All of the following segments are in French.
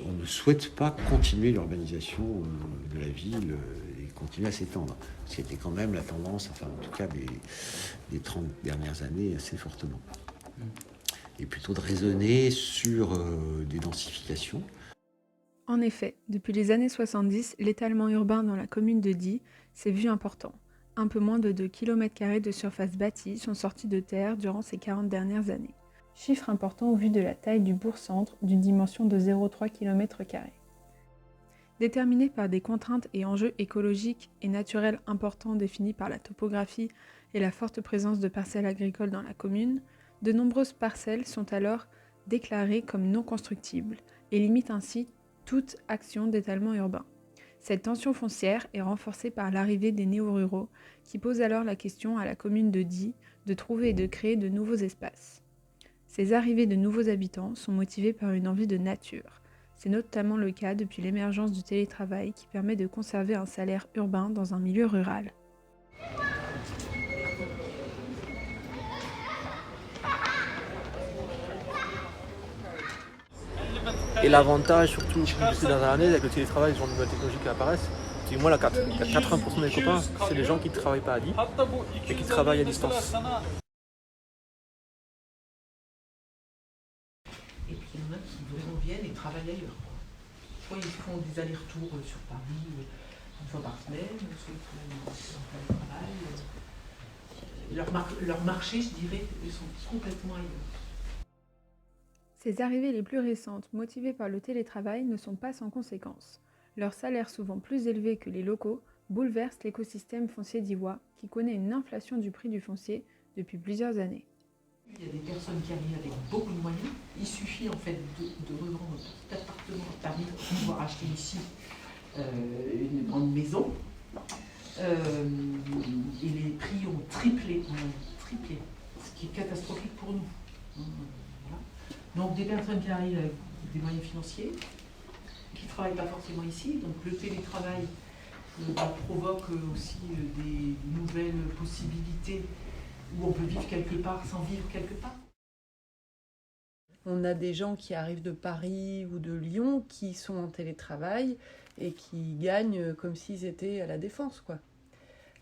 on ne souhaite pas continuer l'urbanisation de la ville et continuer à s'étendre. Ce qui était quand même la tendance, enfin en tout cas des 30 dernières années, assez fortement. Et plutôt de raisonner sur des densifications. En effet, depuis les années 70, l'étalement urbain dans la commune de Die s'est vu important. Un peu moins de 2 km² de surface bâtie sont sortis de terre durant ces 40 dernières années. Chiffre important au vu de la taille du bourg-centre d'une dimension de 0,3 km². Déterminé par des contraintes et enjeux écologiques et naturels importants définis par la topographie et la forte présence de parcelles agricoles dans la commune, de nombreuses parcelles sont alors déclarées comme non constructibles et limitent ainsi toute action d'étalement urbain. Cette tension foncière est renforcée par l'arrivée des néo-ruraux qui posent alors la question à la commune de Die de trouver et de créer de nouveaux espaces. Ces arrivées de nouveaux habitants sont motivées par une envie de nature. C'est notamment le cas depuis l'émergence du télétravail qui permet de conserver un salaire urbain dans un milieu rural. Et l'avantage, surtout ces dernières années, avec le télétravail, les gens de nouvelles technologies qui apparaissent, c'est que moi, 80% de mes copains, c'est des gens qui ne travaillent pas à Die et qui travaillent à distance. Et puis il y en a qui vraiment viennent et travaillent ailleurs. Soit ils font des allers-retours sur Paris une fois par semaine, soit ils font un travail. Leur marché, je dirais, ils sont complètement ailleurs. Ces arrivées les plus récentes, motivées par le télétravail, ne sont pas sans conséquences. Leurs salaires souvent plus élevés que les locaux bouleversent l'écosystème foncier diois, qui connaît une inflation du prix du foncier depuis plusieurs années. Il y a des personnes qui arrivent avec beaucoup de moyens. Il suffit en fait de revendre un petit appartement à Paris pour pouvoir acheter ici une grande maison. Et les prix ont triplé, ce qui est catastrophique pour nous. Voilà. Donc des personnes qui arrivent avec des moyens financiers, qui ne travaillent pas forcément ici. Donc le télétravail provoque aussi des nouvelles possibilités où on peut vivre quelque part sans vivre quelque part. On a des gens qui arrivent de Paris ou de Lyon qui sont en télétravail et qui gagnent comme s'ils étaient à la Défense, quoi.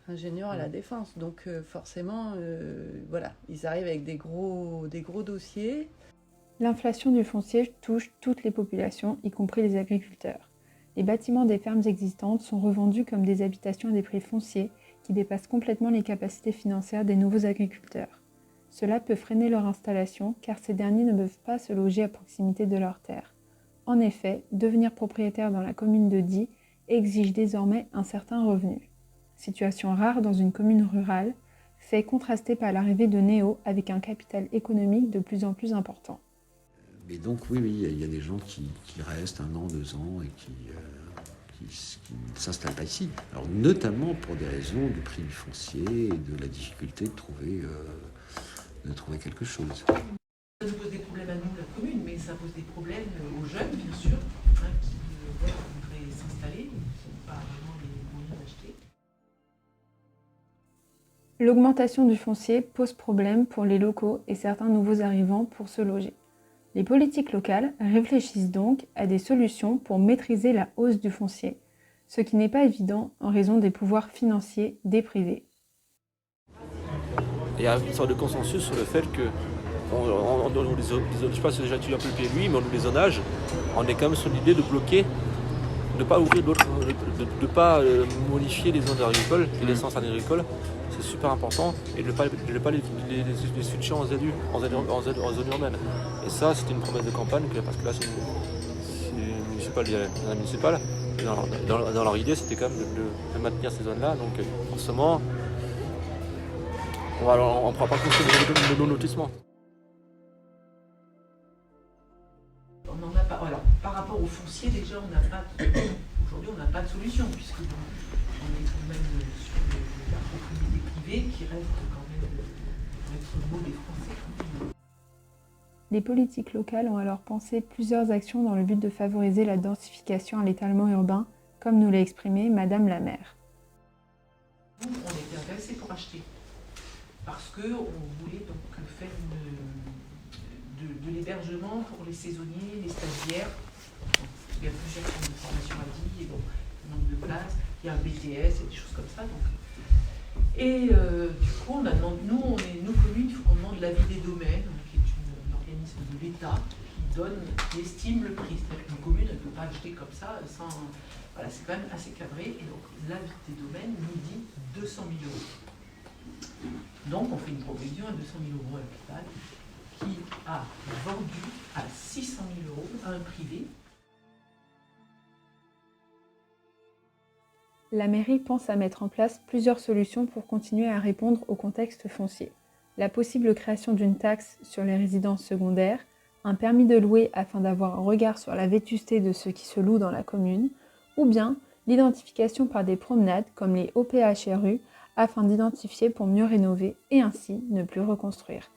Ingénieurs à la Défense. Donc forcément, voilà, ils arrivent avec des gros dossiers. L'inflation du foncier touche toutes les populations, y compris les agriculteurs. Les bâtiments des fermes existantes sont revendus comme des habitations à des prix fonciers qui dépassent complètement les capacités financières des nouveaux agriculteurs. Cela peut freiner leur installation car ces derniers ne peuvent pas se loger à proximité de leurs terres. En effet, devenir propriétaire dans la commune de Die exige désormais un certain revenu. Situation rare dans une commune rurale, fait contraster par l'arrivée de néos avec un capital économique de plus en plus important. Mais donc oui, il y a des gens qui restent 1 an, 2 ans et qui ne s'installent pas ici. Alors notamment pour des raisons du prix du foncier et de la difficulté de trouver quelque chose. Ça nous pose des problèmes à nous, la commune, mais ça pose des problèmes aux jeunes, bien sûr, qui voudraient s'installer et qui n'ont pas vraiment les moyens d'acheter. L'augmentation du foncier pose problème pour les locaux et certains nouveaux arrivants pour se loger. Les politiques locales réfléchissent donc à des solutions pour maîtriser la hausse du foncier, ce qui n'est pas évident en raison des pouvoirs financiers des privés. Il y a une sorte de consensus sur le fait que, je ne sais pas si déjà tu as un peu le pied lui, mais on nous les zonages, on est quand même sur l'idée de bloquer, de ne pas ouvrir d'autres, de ne pas modifier les zones agricoles et l'essence agricole. C'est super important, et de ne pas les switcher en zone urbaine. Et ça, c'était une promesse de campagne, parce que là, c'est la municipale. Dans leur idée, c'était quand même de maintenir ces zones-là. Donc, forcément, on ne pourra pas construire de non-lotissement. On n'en a pas. Alors, par rapport au foncier, déjà, aujourd'hui, on n'a pas de solution, puisque on est quand même sur la propriété privée qui reste quand même le maître mot des Français. Les politiques locales ont alors pensé plusieurs actions dans le but de favoriser la densification à l'étalement urbain, comme nous l'a exprimé Madame la maire. Nous, on était intéressés pour acheter, parce qu'on voulait donc faire de l'hébergement pour les saisonniers, les stagiaires, Donc, il y a plusieurs centres de formation à Die, et bon, le nombre de places, il y a un BTS et des choses comme ça. Donc. Et du coup, on a demandé, nous communes, il faut qu'on demande l'avis des domaines, qui est un organisme de l'État qui estime le prix. C'est-à-dire qu'une commune ne peut pas acheter comme ça sans. Voilà, c'est quand même assez cadré. Et donc, l'avis des domaines nous dit 200 000 euros. Donc, on fait une proposition à 200 000 euros à l'hôpital qui a vendu à 600 000 euros à un privé. La mairie pense à mettre en place plusieurs solutions pour continuer à répondre au contexte foncier. La possible création d'une taxe sur les résidences secondaires, un permis de louer afin d'avoir un regard sur la vétusté de ceux qui se louent dans la commune, ou bien l'identification par des promenades comme les OPHRU afin d'identifier pour mieux rénover et ainsi ne plus reconstruire.